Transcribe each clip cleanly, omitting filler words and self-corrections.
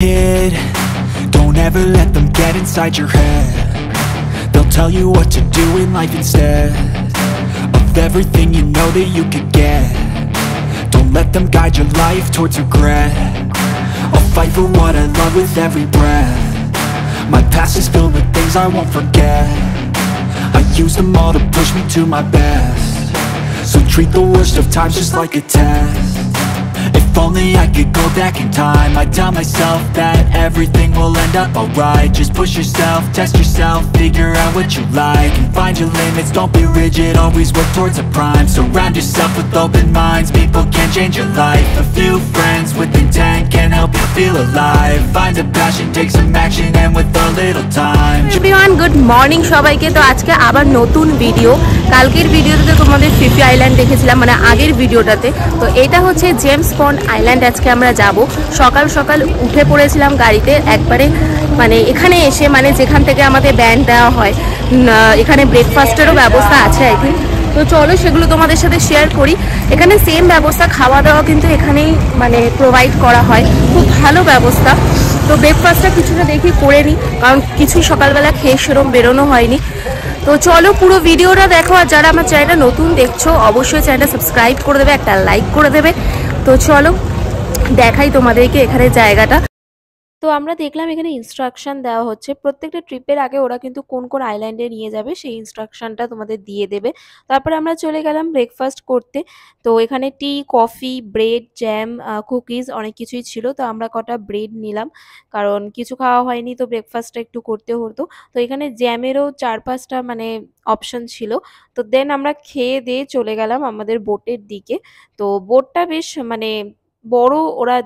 Kid, don't ever let them get inside your head. They'll tell you what to do in life instead of everything you know that you could get. Don't let them guide your life towards regret. I'll fight for what I love with every breath. My past is filled with things I won't forget. I use them all to push me to my best. So treat the worst of times just like a test. If only I could go back in time, I'd tell myself that everything will end up alright. Just push yourself, test yourself, figure out what you like, and find your limits, don't be rigid, always work towards a prime. Surround yourself with open minds, people can change your life. A few friends with intent can help you feel alive. Find a passion, take some action, and with a little time. Everyone, good morning সবাইকে। তো আজকে আবার নতুন video. কালকের ভিডিওতে তোমাদের Phi Phi island দেখেছিলাম, মানে আগের ভিডিওটাতে। তো এটা হচ্ছে জেমস বন্ড আইল্যান্ড। আজকে আমরা যাব। সকাল সকাল উঠে পড়েছিলাম গাড়িতে একবারে, মানে এখানে এসে, মানে যেখান থেকে আমাদের ব্যান্ড দেওয়া হয়, এখানে ব্রেকফাস্টেরও ব্যবস্থা আছে আই থিঙ্ক। তো চলো সেগুলো তোমাদের সাথে শেয়ার করি। এখানে সেম ব্যবস্থা, খাওয়া দাওয়া কিন্তু এখানেই মানে প্রোভাইড করা হয়, খুব ভালো ব্যবস্থা। তো ব্রেকফাস্টটা কিছুটা দেখি করে নিই, কারণ কিছুই সকালবেলা খেয়ে সেরম বেরোনো হয়নি। তো চলো পুরো ভিডিওটা দেখো, আর যারা আমার চ্যানেলটা নতুন দেখছো অবশ্যই চ্যানেলটা সাবস্ক্রাইব করে দেবে, একটা লাইক করে দেবে। তো চলো দেখাই তোমাদেরকে এখানে জায়গাটা। তো আমরা দেখলাম এখানে ইনস্ট্রাকশন দেওয়া হচ্ছে প্রত্যেকটা ট্রিপের আগে, ওরা কিন্তু কোন কোন আইল্যান্ডে নিয়ে যাবে সেই ইনস্ট্রাকশনটা তোমাদের দিয়ে দেবে। তারপরে আমরা চলে গেলাম ব্রেকফাস্ট করতে। তো এখানে টি, কফি, ব্রেড, জ্যাম, কুকিজ অনেক কিছুই ছিল। তো আমরা কটা ব্রেড নিলাম, কারণ কিছু খাওয়া হয়নি, তো ব্রেকফাস্টটা একটু করতে হতো। তো এখানে জ্যামেরও 4-5টা মানে অপশন ছিল। তো দেন আমরা খেয়ে দিয়ে চলে গেলাম আমাদের বোটের দিকে। তো বোটটা বেশ মানে বড় ওরা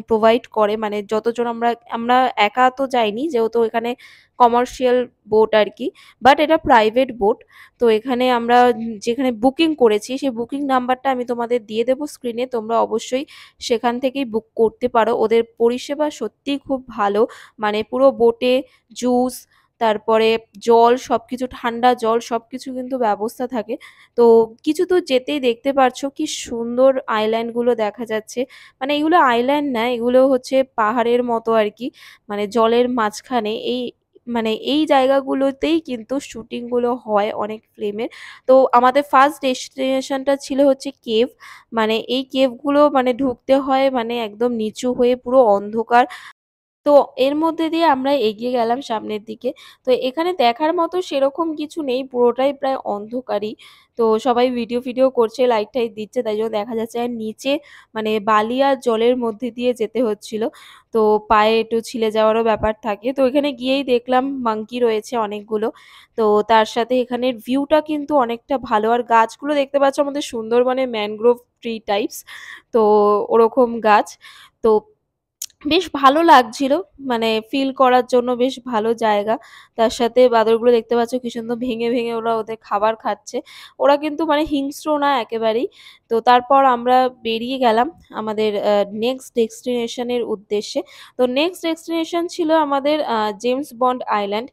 প্রোভাইড করে, মানে যতজন আমরা আমরা একা তো যাইনি, যেহেতু এখানে কমার্শিয়াল বোট আর কি, বাট এটা প্রাইভেট বোট। তো এখানে আমরা যেখানে বুকিং করেছি সেই বুকিং নাম্বারটা আমি তোমাদের দিয়ে দেবো স্ক্রিনে, তোমরা অবশ্যই সেখান থেকেই বুক করতে পারো। ওদের পরিষেবা সত্যিই খুব ভালো, মানে পুরো বোটে জুস, তারপরে জল, সবকিছু ঠান্ডা জল সবকিছু কিন্তু ব্যবস্থা থাকে। তো কিছু তো যেতেই দেখতে পারছো কি সুন্দর আইল্যান্ডগুলো দেখা যাচ্ছে। মানে এগুলো আইল্যান্ড না, এগুলো হচ্ছে পাহাড়ের মতো আর কি, মানে জলের মাঝখানে এই, মানে এই জায়গাগুলোতেই কিন্তু শুটিং গুলো হয় অনেক ফিল্মের। তো আমাদের ফার্স্ট ডেস্টিনেশনটা ছিল হচ্ছে কেভ। মানে এই কেভগুলো মানে ঢুকতে হয় মানে একদম নিচু হয়ে, পুরো অন্ধকার। তো এর মধ্যে দিয়ে আমরা এগিয়ে গেলাম সামনের দিকে। তো এখানে দেখার মতো সেরকম কিছু নেই, পুরোটাই প্রায় অন্ধকারই। তো সবাই ভিডিও করছে, লাইট টাইট দিচ্ছে, তাই জন্য দেখা যাচ্ছে। আর নিচে মানে বালি আর জলের মধ্যে দিয়ে যেতে হচ্ছিল, তো পায়ে একটু ছিলে যাওয়ারও ব্যাপার থাকে। তো এখানে গিয়েই দেখলাম মাঙ্কি রয়েছে অনেকগুলো। তো তার সাথে এখানের ভিউটা কিন্তু অনেকটা ভালো, আর গাছগুলো দেখতে পাচ্ছ আমাদের সুন্দরবনে ম্যানগ্রোভ ট্রি টাইপস, তো ওরকম গাছ। তো বেশ ভালো লাগছিল, মানে ফিল করার জন্য বেশ ভালো জায়গা। তার সাথে বাঁদরগুলো দেখতে পাচ্ছ কি সুন্দর ভেঙে ওরা ওদের খাবার খাচ্ছে। ওরা কিন্তু মানে হিংস্র না একেবারেই। তো তারপর আমরা বেরিয়ে গেলাম আমাদের নেক্সট ডেস্টিনেশনের উদ্দেশ্যে। তো নেক্সট ডেস্টিনেশন ছিল আমাদের জেমস বন্ড আইল্যান্ড।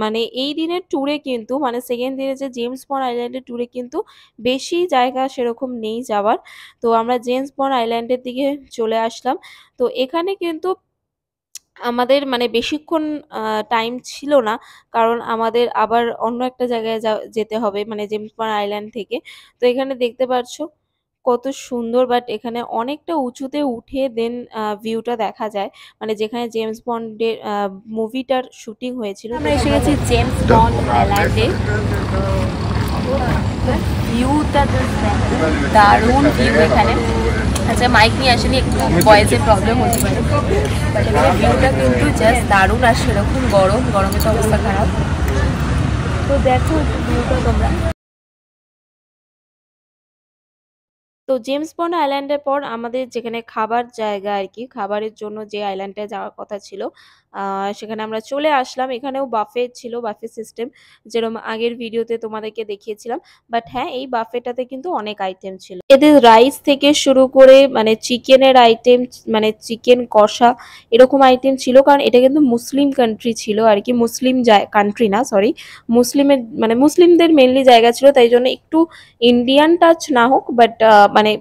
মানে এই দিনের ট্যুরে কিন্তু, মানে সেকেন্ড দিনে যে জেমস বন্ড আইল্যান্ডের ট্যুরে কিন্তু বেশি জায়গা সেরকম নেই যাওয়ার। তো আমরা জেমস বন্ড আইল্যান্ডের দিকে চলে আসলাম। তো এখানে কিন্তু আমাদের মানে বেশিক্ষণ টাইম ছিল না, কারণ আমাদের আবার অন্য একটা জায়গায় যেতে হবে, মানে জেমস বন্ড আইল্যান্ড থেকে। তো এখানে দেখতে পাচ্ছ কত সুন্দর, বাট এখানে অনেকটা উঁচুতে উঠে দেন ভিউটা দেখা যায়, মানে যেখানে জেমস বন্ডের মুভিটার শুটিং হয়েছিল। আমরা এসে গেছি জেমস বন্ড আইল্যান্ডে। ভিউটা দারুণ ভিউ এখানে। আচ্ছা মাইক নিয়ে আসেনি, একটু ভয়েসের প্রবলেম হতে পারে, বাট এখানে ভিউটা কিন্তু জাস্ট দারুণ। আর সেরকম গরমে তো অবস্থা খারাপ। তো দেখো ভিউটা তোমরা। তো জেমস বন্ড আইল্যান্ডের পর আমাদের যেখানে খাবার জায়গা আর কি, খাবারের জন্য যে আইল্যান্ডে যাওয়ার কথা ছিল সেখানে আমরা চলে আসলাম। এখানেও বাফে ছিল, বাফে সিস্টেম, যেরকম আগের ভিডিওতে তোমাদেরকে দেখিয়েছিলাম। বাট হ্যাঁ, এই বাফেটাতে কিন্তু অনেক আইটেম ছিল। এদের রাইস থেকে শুরু করে মানে চিকেনের আইটেম, মানে চিকেন কষা, এরকম আইটেম ছিল। কারণ এটা কিন্তু মুসলিম কান্ট্রি ছিল আর কি, মুসলিম কান্ট্রি না সরি, মুসলিমের মানে মুসলিমদের মেনলি জায়গা ছিল, তাই জন্য একটু ইন্ডিয়ান টাচ না হোক, বাট মানে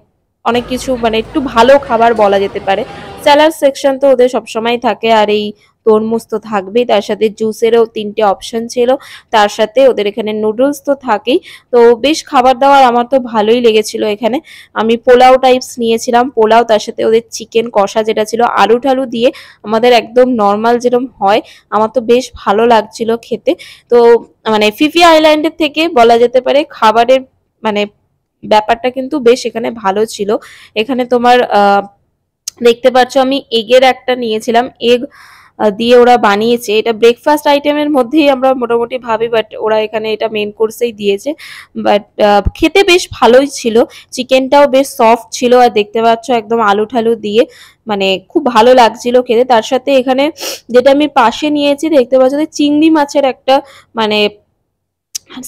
অনেক কিছু মানে একটু ভালো খাবার বলা যেতে পারে। স্যালাড সেকশন তো ওদের সবসময় থাকে, আর এই তরমুজ তো থাকবেই, তার সাথে জুসেরও 3টে অপশন ছিল, তার সাথে ওদের এখানে নুডলস তো থাকেই। তো বেশ খাবার দাবার আমার তো ভালোই লেগেছিল। এখানে আমি পোলাও টাইপস নিয়েছিলাম, পোলাও, তার সাথে ওদের চিকেন কষা যেটা ছিল আলু ঠালু দিয়ে, আমাদের একদম নর্মাল যেরকম হয়, আমার তো বেশ ভালো লাগছিল খেতে। তো মানে ফিফি আইল্যান্ডের থেকে বলা যেতে পারে খাবারের মানে ব্যাপারটা কিন্তু বেশ এখানে ভালো ছিল। এখানে তোমার দেখতে পাচ্ছ আমি এগের একটা নিয়েছিলাম, এগ দিয়ে ওরা বানিয়েছে, এটা ব্রেকফাস্ট আইটেমের মধ্যেই আমরা মোটামুটি ভাবি, বাট ওরা এখানে এটা মেন কোর্সেই দিয়েছে। বাট খেতে বেশ ভালোই ছিল, চিকেনটাও বেশ সফট ছিল, আর দেখতে পাচ্ছ একদম আলু ঠালু দিয়ে মানে খুব ভালো লাগছিল খেতে। তার সাথে এখানে যেটা আমি পাশে নিয়েছি দেখতে পাচ্ছ চিংড়ি মাছের একটা মানে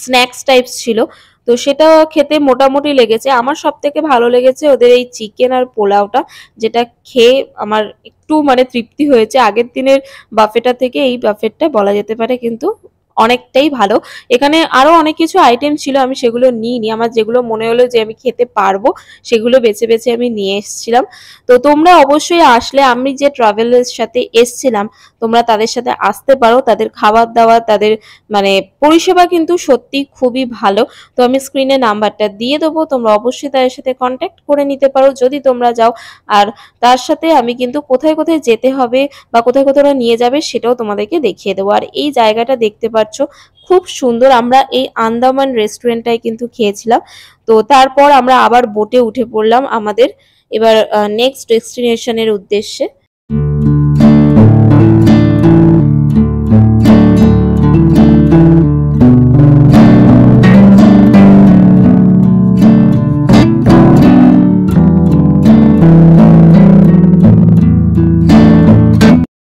স্ন্যাক্স টাইপস ছিল, তো সেটা খেতে মোটামুটি লেগেছে। আমার সব থেকে ভালো লেগেছে ওদের এই চিকেন আর পোলাওটা, যেটা খেয়ে আমার একটু মানে তৃপ্তি হয়েছে। আগের দিনের বাফেটা থেকে এই বাফেটটা বলা যেতে পারে কিন্তু অনেকটাই ভালো। এখানে আরো অনেক কিছু আইটেম ছিল, আমি সেগুলো নিইনি, আমার যেগুলো মনে হলো যে আমি খেতে পারবো সেগুলো বেছে বেছে আমি নিয়ে এসেছিলাম। তো তোমরা অবশ্যই আসলে, আমি যে ট্রাভেলের সাথে এসছিলাম, তোমরা তাদের সাথে আসতে পারো। তাদের খাবার দাবার, তাদের মানে পরিষেবা কিন্তু সত্যি খুবই ভালো। তো আমি স্ক্রিনে নাম্বারটা দিয়ে দেবো, তোমরা অবশ্যই তাদের সাথে কন্ট্যাক্ট করে নিতে পারো যদি তোমরা যাও। আর তার সাথে আমি কিন্তু কোথায় কোথায় যেতে হবে বা কোথায় কোথায় ওরা নিয়ে যাবে সেটাও তোমাদেরকে দেখিয়ে দেবো। আর এই জায়গাটা দেখতে পাচ্ছ খুব সুন্দর, আমরা এই আন্দামান রেস্টুরেন্টটাই কিন্তু খেয়েছিলাম। তো তারপর আমরা আবার বোটে উঠে পড়লাম আমাদের এবার নেক্সট ডেস্টিনেশনের উদ্দেশ্যে।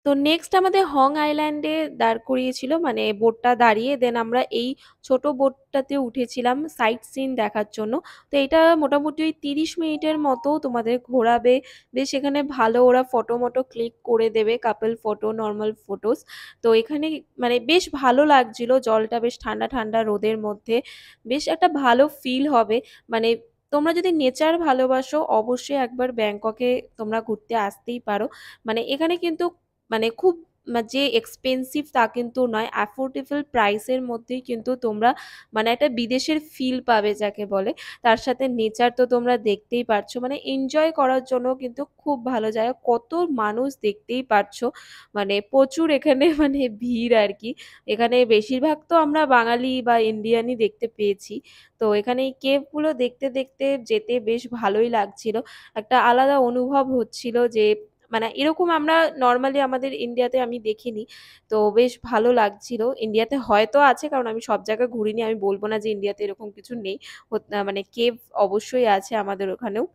তো নেক্সট আমাদের হং আইল্যান্ডে দাঁড় করিয়েছিল, মানে বোটটা দাঁড়িয়ে, দেন আমরা এই ছোট বোটটাতে উঠেছিলাম সাইট সিন দেখার জন্য। তো এটা মোটামুটি ওই 30 মিনিটের মতো তোমাদের ঘোরাবে, বেশ এখানে ভালো ওরা ফটো মটো ক্লিক করে দেবে, কাপল ফটো, নর্মাল ফটোস। তো এখানে মানে বেশ ভালো লাগছিল, জলটা বেশ ঠান্ডা ঠান্ডা রোদের মধ্যে, বেশ একটা ভালো ফিল হবে। মানে তোমরা যদি নেচার ভালোবাসো অবশ্যই একবার ব্যাংককে তোমরা ঘুরতে আসতেই পারো। মানে এখানে কিন্তু মানে খুব যে এক্সপেন্সিভ তা কিন্তু নয়, অ্যাফোর্ডেবল প্রাইসের মধ্যেই কিন্তু তোমরা মানে একটা বিদেশের ফিল পাবে যাকে বলে। তার সাথে নেচার তো তোমরা দেখতেই পারছো, মানে এনজয় করার জন্য কিন্তু খুব ভালো জায়গা। কত মানুষ দেখতেই পারছো, মানে প্রচুর এখানে মানে ভিড় আর কি। এখানে বেশিরভাগ তো আমরা বাঙালি বা ইন্ডিয়ানই দেখতে পেয়েছি। তো এখানে এই কেভগুলো দেখতে দেখতে যেতে বেশ ভালোই লাগছিল, একটা আলাদা অনুভব হচ্ছিল যে মানে এরকম আমরা নর্মালি আমাদের ইন্ডিয়াতে আমি দেখিনি। তো বেশ ভালো লাগছিল। ইন্ডিয়াতে হয়তো আছে, কারণ আমি সব জায়গায় ঘুরিনি, আমি বলবো না যে ইন্ডিয়াতে এরকম কিছু নেই। মানে কেভ অবশ্যই আছে আমাদের ওখানেও।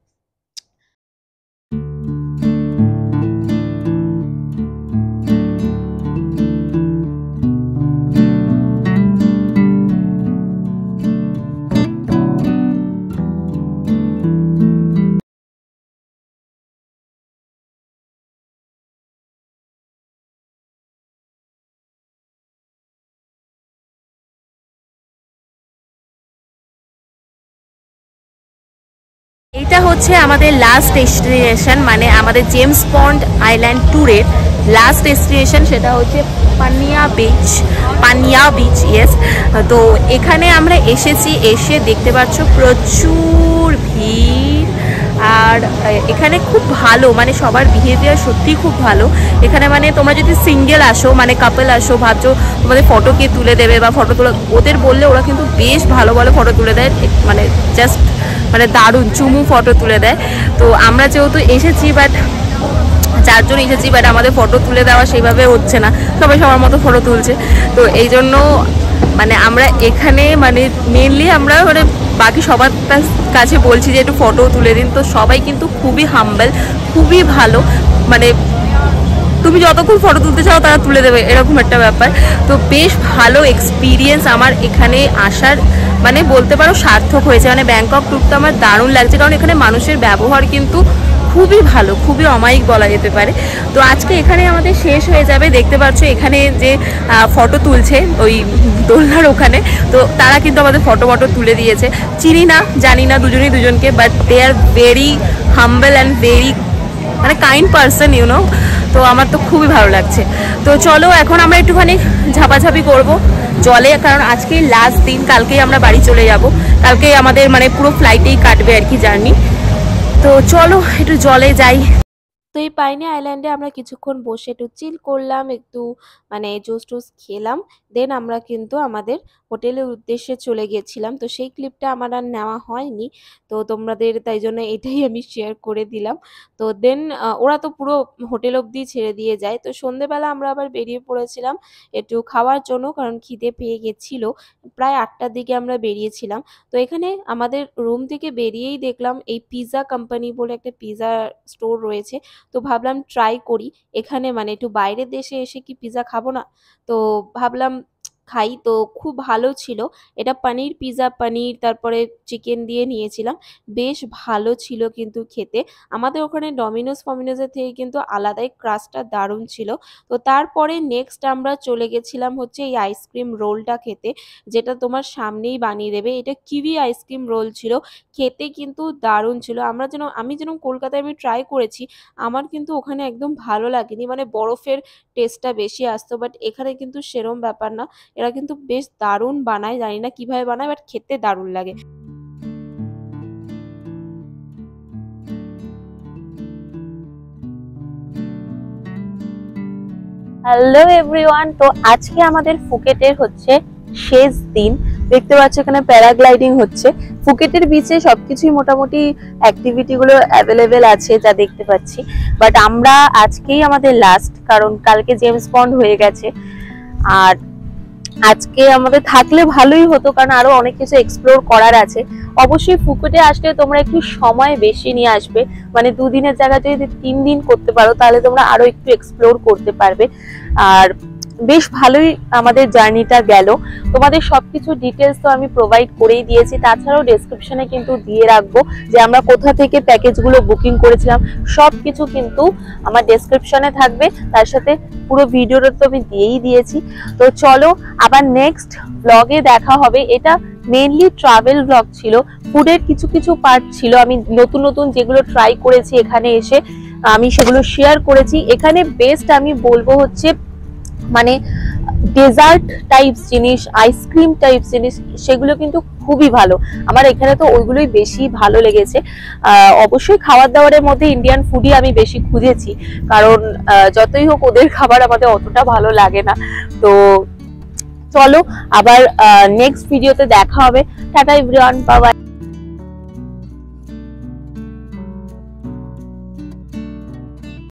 এটা হচ্ছে আমাদের লাস্ট ডেস্টিনেশন, মানে আমাদের জেমস পন্ড আইল্যান্ড ট্যুরের লাস্ট ডেস্টিনেশন, সেটা হচ্ছে পানিয়া বিচ, ইয়েস। তো এখানে আমরা এসেছি, এসে দেখতে পাচ্ছ প্রচুর ভিড়, আর এখানে খুব ভালো, মানে সবার বিহেভিয়ার সত্যি খুব ভালো এখানে। মানে তোমরা যদি সিঙ্গেল আসো, মানে কাপল আসো, ভাবছো তোমাদের ফটো কে তুলে দেবে বা ফটো তোলা, ওদের বললে ওরা কিন্তু বেশ ভালো ভালো ফটো তুলে দেয়, মানে জাস্ট মানে দারুণ চুমু ফটো তুলে দেয়। তো আমরা যেহেতু এসেছি, বাট 4 জন এসেছি, বাট আমাদের ফটো তুলে দেওয়া সেইভাবে হচ্ছে না, সবাই সবার মতো ফটো তুলছে। তো এই জন্য মানে আমরা এখানে মানে মেনলি আমরা মানে বাকি সবার কাছে বলছি যে একটু ফটো তুলে দিন। তো সবাই কিন্তু খুবই হাম্বল, খুবই ভালো, মানে তুমি যতক্ষণ ফটো তুলতে চাও তারা তুলে দেবে, এরকম একটা ব্যাপার। তো বেশ ভালো এক্সপিরিয়েন্স আমার এখানে আসার, মানে বলতে পারো সার্থক হয়েছে। মানে ব্যাংকক ট্যুরটা আমার দারুণ লাগছে, কারণ এখানে মানুষের ব্যবহার কিন্তু খুবই ভালো, খুবই অমায়িক বলা যেতে পারে। তো আজকে এখানে আমাদের শেষ হয়ে যাবে। দেখতে পাচ্ছ এখানে যে ফটো তুলছে ওই দোলনার ওখানে, তো তারা কিন্তু আমাদের ফটো তুলে দিয়েছে। চিনি না, জানি না দুজনেই দুজনকে, but they are very humble and very মানে কাইন্ড পারসন ইউ নো। তো আমার তো খুবই ভালো লাগছে। তো চলো এখন আমরা একটুখানি ঝাপাঝাপি করব জলে, কারণ আজকে লাস্ট দিন, কালকেই আমরা বাড়ি চলে যাব। কালকে আমাদের মানে পুরো ফ্লাইটেই কাটবে আর কি জার্নি। তো চলো একটু জলে যাই। তো এই পাইনি আইল্যান্ডে আমরা কিছুক্ষণ বসে একটু চিল করলাম, একটু মানে জুস টুস খেলাম, দেন আমরা কিন্তু আমাদের হোটেলের উদ্দেশ্যে চলে গেছিলাম। তো সেই ক্লিপটা আমার আর নেওয়া হয়নি, তো তোমাদের তাই জন্য এটাই আমি শেয়ার করে দিলাম। তো দেন ওরা তো পুরো হোটেল অবধি ছেড়ে দিয়ে যায়। তো সন্ধেবেলা আমরা আবার বেরিয়ে পড়েছিলাম একটু খাওয়ার জন্য, কারণ খিদে পেয়ে গেছিলো। প্রায় 8টার দিকে আমরা বেরিয়েছিলাম। তো এখানে আমাদের রুম থেকে বেরিয়েই দেখলাম এই পিৎজা কোম্পানি বলে একটা পিৎজা স্টোর রয়েছে। তো ভাবলাম ট্রাই করি এখানে, মানে একটু বাইরের দেশে এসে কি পিৎজা খাবো না, তো ভাবলাম খাই। তো খুব ভালো ছিল এটা, পনির পিৎজা, পনির তারপরে চিকেন দিয়ে নিয়েছিলাম, বেশ ভালো ছিল কিন্তু খেতে। আমাদের ওখানে ডমিনোজের থেকে কিন্তু আলাদাই, ক্রাস্টটা দারুণ ছিল। তো তারপরে নেক্সট আমরা চলে গেছিলাম হচ্ছে এই আইসক্রিম রোলটা খেতে, যেটা তোমার সামনেই বানিয়ে দেবে। এটা কিউই আইসক্রিম রোল ছিল, খেতে কিন্তু দারুণ ছিল। আমি যেন কলকাতায় আমি ট্রাই করেছি, আমার কিন্তু ওখানে একদম ভালো লাগেনি, মানে বরফের টেস্টটা বেশি আসতো, বাট এখানে কিন্তু সেরম ব্যাপার না। এরা কিন্তু বেশ দারুণ বানায়, জানি না কিভাবে বানায়, বাট খেতে দারুণ লাগে। হ্যালো এভরিওয়ান, তো আজকে আমাদের ফুকেটের হচ্ছে শেষ দিন। দেখতে পাচ্ছ এখানে প্যারাগ্লাইডিং হচ্ছে। ফুকেটের বিচে সবকিছুই মোটামুটি অ্যাক্টিভিটি গুলো অ্যাভেলেবেল আছে যা দেখতে পাচ্ছি, বাট আমরা আজকেই আমাদের লাস্ট, কারণ কালকে জেমস বন্ড হয়ে গেছে। আর আজকে আমাদের থাকলে ভালোই হতো, কারণ আরো অনেক কিছু এক্সপ্লোর করার আছে। অবশ্যই ফুকেটে আসলে তোমরা একটু সময় বেশি নিয়ে আসবে, মানে 2 দিনের জায়গায় যদি 3 দিন করতে পারো তাহলে তোমরা আরো একটু এক্সপ্লোর করতে পারবে। আর বেশ ভালোই আমাদের জার্নিটা গেল। তোমাদের সবকিছু ডিটেলস তো আমি প্রোভাইড করেই দিয়েছি, তাছাড়াও ডেসক্রিপশনে কিন্তু দিয়ে রাখবো যে আমরা কোথা থেকে প্যাকেজগুলো বুকিং করেছিলাম, সবকিছু কিন্তু আমার ডেসক্রিপশনে থাকবে। তার সাথে পুরো ভিডিওটা তো আমি দিয়েই দিয়েছি। তো চলো আবার নেক্সট ব্লগে দেখা হবে। এটা মেইনলি ট্রাভেল ব্লগ ছিল, ফুডের কিছু কিছু পার্ট ছিল, আমি নতুন নতুন যেগুলো ট্রাই করেছি এখানে এসে আমি সেগুলো শেয়ার করেছি। এখানে বেস্ট আমি বলবো হচ্ছে মানে ডেজার্ট টাইপস জিনিস, আইসক্রিম টাইপস জিনিস, সেগুলো কিন্তু খুবই ভালো। আমার এখানে তো ওইগুলোই বেশি ভালো লেগেছে। অবশ্যই খাবার দাবারের মধ্যে ইন্ডিয়ান ফুডই আমি বেশি খুঁজেছি, কারণ যতই হোক ওদের খাবার আমাদের অতটা ভালো লাগে না। তো চলো আবার নেক্সট ভিডিওতে দেখা হবে। Tata everyone, bye bye.